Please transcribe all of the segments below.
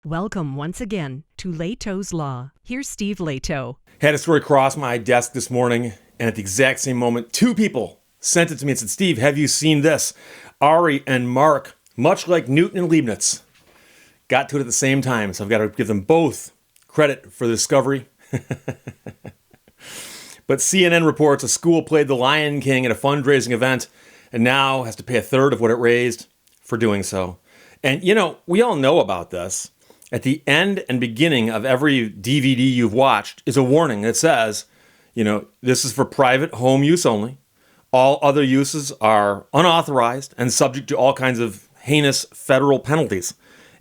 Welcome once again to Lehto's Law. Here's Steve Lehto. Had a story cross my desk this morning, and at the exact same moment, two people sent it to me and said, Steve, have you seen this? Ari and Mark, much like Newton and Leibniz, got to it at the same time, so I've got to give them both credit for the discovery. But CNN reports a school played The Lion King at a fundraising event and now has to pay a third of what it raised for doing so. And, we all know about this. At the end and beginning of every DVD you've watched is a warning that says, this is for private home use only. All other uses are unauthorized and subject to all kinds of heinous federal penalties.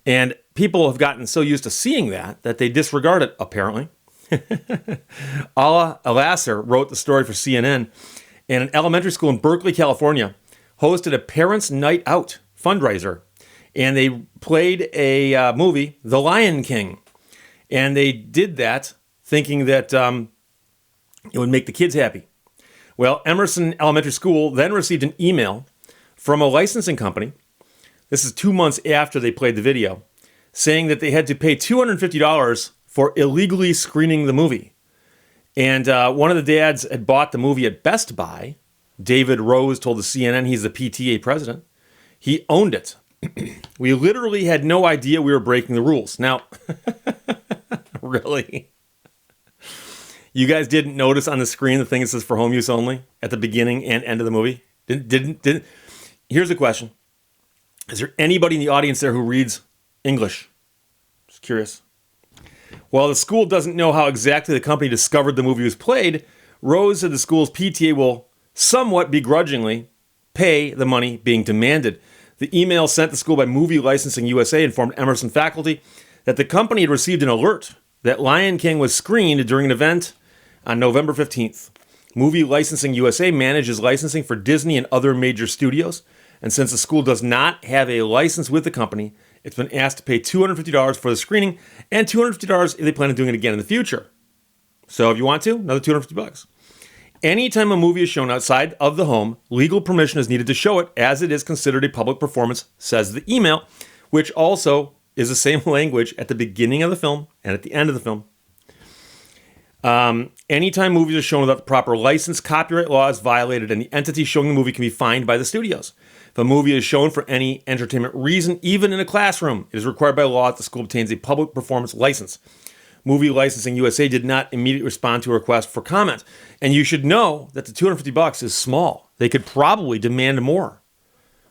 And people have gotten so used to seeing that they disregard it, apparently. Ala Alasser wrote the story for CNN, and an elementary school in Berkeley, California, hosted a Parents' Night Out fundraiser. And they played a movie, The Lion King. And they did that thinking that it would make the kids happy. Well, Emerson Elementary School then received an email from a licensing company. This is 2 months after they played the video, saying that they had to pay $250 for illegally screening the movie. And one of the dads had bought the movie at Best Buy. David Rose told the CNN he's the PTA president. He owned it. We literally had no idea we were breaking the rules. Now, really? You guys didn't notice on the screen the thing that says for home use only at the beginning and end of the movie? Didn't? Here's the question. Is there anybody in the audience there who reads English? Just curious. While the school doesn't know how exactly the company discovered the movie was played, Rose said the school's PTA will somewhat begrudgingly pay the money being demanded. The email sent to school by Movie Licensing USA informed Emerson faculty that the company had received an alert that Lion King was screened during an event on November 15th. Movie Licensing USA manages licensing for Disney and other major studios, and since the school does not have a license with the company, it's been asked to pay $250 for the screening and $250 if they plan on doing it again in the future. So if you want to, another $250. Anytime a movie is shown outside of the home, legal permission is needed to show it, as it is considered a public performance, says the email, which also is the same language at the beginning of the film and at the end of the film. Anytime movies are shown without the proper license, copyright law is violated, and the entity showing the movie can be fined by the studios. If a movie is shown for any entertainment reason, even in a classroom, it is required by law that the school obtains a public performance license. Movie Licensing USA did not immediately respond to a request for comment. And you should know that the $250 is small. They could probably demand more.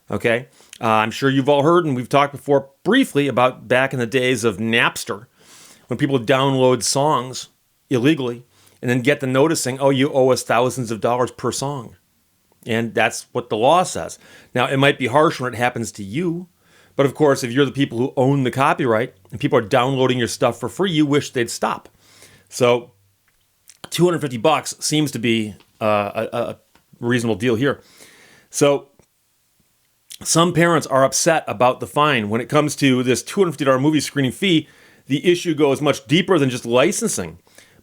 Okay? I'm sure you've all heard, and we've talked before briefly about back in the days of Napster, when people would download songs illegally and then get the notice saying, oh, you owe us thousands of dollars per song. And that's what the law says. Now, it might be harsh when it happens to you. But of course, if you're the people who own the copyright and people are downloading your stuff for free, you wish they'd stop. So $250 seems to be a reasonable deal here. So some parents are upset about the fine. When it comes to this $250 movie screening fee, the issue goes much deeper than just licensing.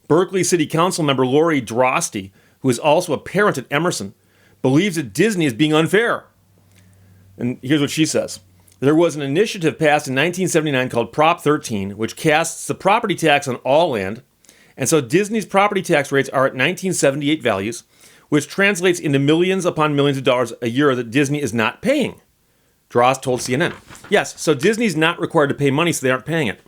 Berkeley City Council member Lori Drosty, who is also a parent at Emerson, believes that Disney is being unfair. And here's what she says. There was an initiative passed in 1979 called Prop 13, which casts the property tax on all land. And so Disney's property tax rates are at 1978 values, which translates into millions upon millions of dollars a year that Disney is not paying. Dross told CNN. Yes, so Disney's not required to pay money, so they aren't paying it.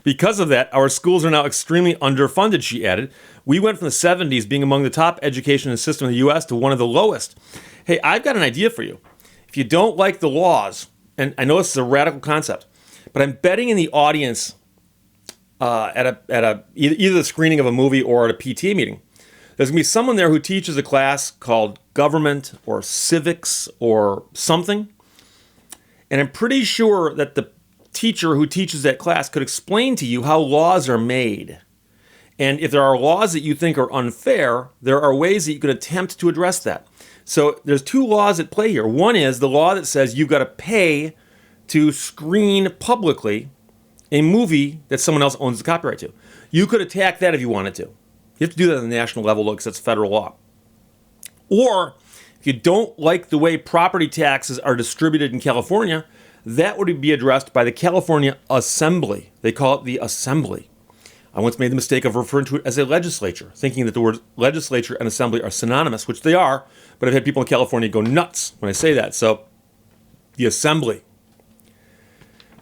Because of that, our schools are now extremely underfunded, she added. We went from the 70s being among the top education system in the U.S. to one of the lowest. Hey, I've got an idea for you. If you don't like the laws, and I know this is a radical concept, but I'm betting in the audience at either the screening of a movie or at a PTA meeting, there's going to be someone there who teaches a class called government or civics or something. And I'm pretty sure that the teacher who teaches that class could explain to you how laws are made. And if there are laws that you think are unfair, there are ways that you could attempt to address that. So there's two laws at play here. One is the law that says you've got to pay to screen publicly a movie that someone else owns the copyright to. You could attack that if you wanted to. You have to do that on the national level because that's federal law. Or If you don't like the way property taxes are distributed in California, that would be addressed by the California Assembly. They call it the Assembly. I once made the mistake of referring to it as a legislature, thinking that the words legislature and assembly are synonymous, which they are, but I've had people in California go nuts when I say that. So, the Assembly.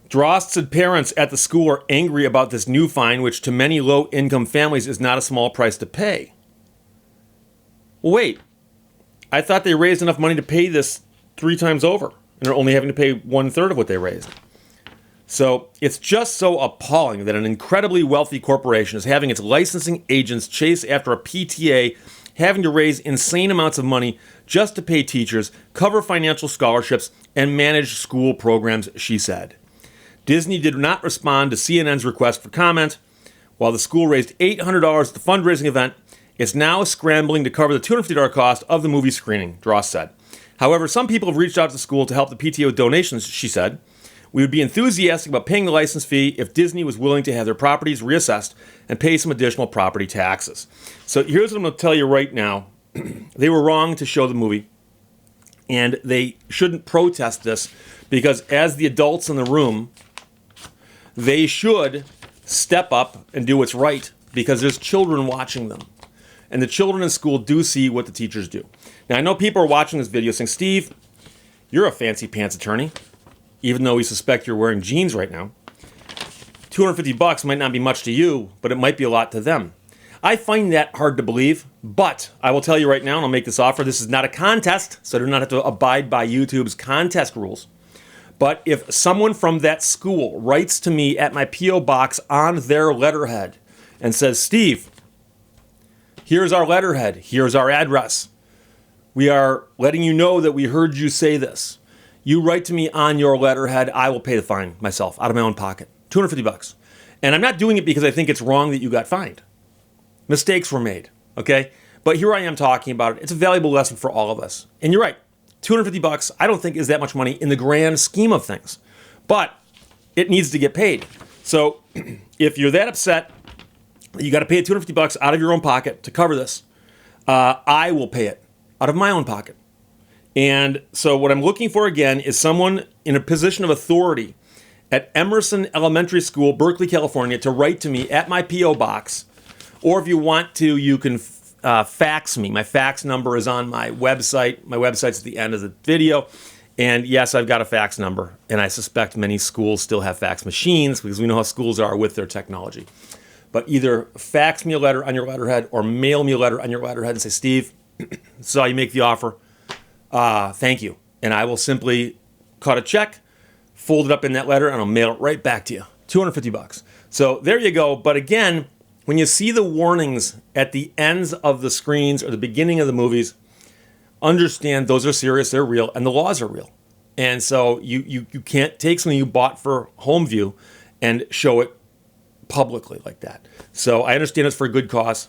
Drost's parents at the school are angry about this new fine, which to many low-income families is not a small price to pay. Well, wait. I thought they raised enough money to pay this 3 times over, and are only having to pay 1/3 of what they raised. So it's just so appalling that an incredibly wealthy corporation is having its licensing agents chase after a PTA, having to raise insane amounts of money just to pay teachers, cover financial scholarships, and manage school programs, she said. Disney did not respond to CNN's request for comment. While the school raised $800 at the fundraising event, it's now scrambling to cover the $250 cost of the movie screening, Drost said. However, some people have reached out to the school to help the PTA with donations, she said. We would be enthusiastic about paying the license fee if Disney was willing to have their properties reassessed and pay some additional property taxes. So here's what I'm going to tell you right now. They were wrong to show the movie, and they shouldn't protest this because as the adults in the room, they should step up and do what's right because there's children watching them. And the children in school do see what the teachers do. Now, I know people are watching this video saying, Steve, you're a fancy pants attorney, even though we suspect you're wearing jeans right now. $250 might not be much to you, but it might be a lot to them. I find that hard to believe, but I will tell you right now, and I'll make this offer, this is not a contest, so I do not have to abide by YouTube's contest rules. But if someone from that school writes to me at my P.O. box on their letterhead and says, Steve, here's our letterhead, here's our address. We are letting you know that we heard you say this. You write to me on your letterhead, I will pay the fine myself out of my own pocket. $250. And I'm not doing it because I think it's wrong that you got fined. Mistakes were made, okay? But here I am talking about it. It's a valuable lesson for all of us. And you're right. $250 I don't think is that much money in the grand scheme of things. But it needs to get paid. So if you're that upset, you got to pay $250 out of your own pocket to cover this. I will pay it out of my own pocket. And so what I'm looking for again is someone in a position of authority at Emerson Elementary School, Berkeley, California, to write to me at my P.O. box. Or if you want to, you can fax me. My fax number is on my website. My website's at the end of the video. And yes, I've got a fax number. And I suspect many schools still have fax machines because we know how schools are with their technology. But either fax me a letter on your letterhead or mail me a letter on your letterhead and say, Steve, saw you make the offer. Thank you. And I will simply cut a check, fold it up in that letter, and I'll mail it right back to you. $250. So there you go. But again, when you see the warnings at the ends of the screens or the beginning of the movies, understand those are serious, they're real, and the laws are real. And so you can't take something you bought for home view and show it publicly like that. So I understand it's for a good cause,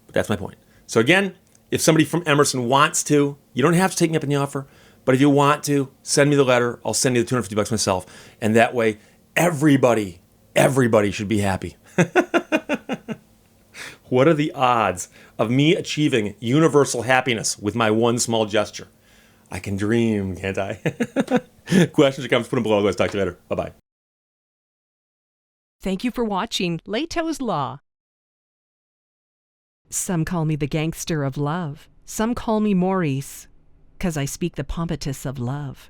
but that's my point. So again, if somebody from Emerson wants to, you don't have to take me up on the offer, but if you want to, send me the letter. I'll send you the $250 myself. And that way, everybody should be happy. What are the odds of me achieving universal happiness with my one small gesture? I can dream, can't I? Questions or comments, put them below. Let's talk to you later. Bye-bye. Thank you for watching Lehto's Law. Some call me the gangster of love. Some call me Maurice, 'cause I speak the pompatus of love.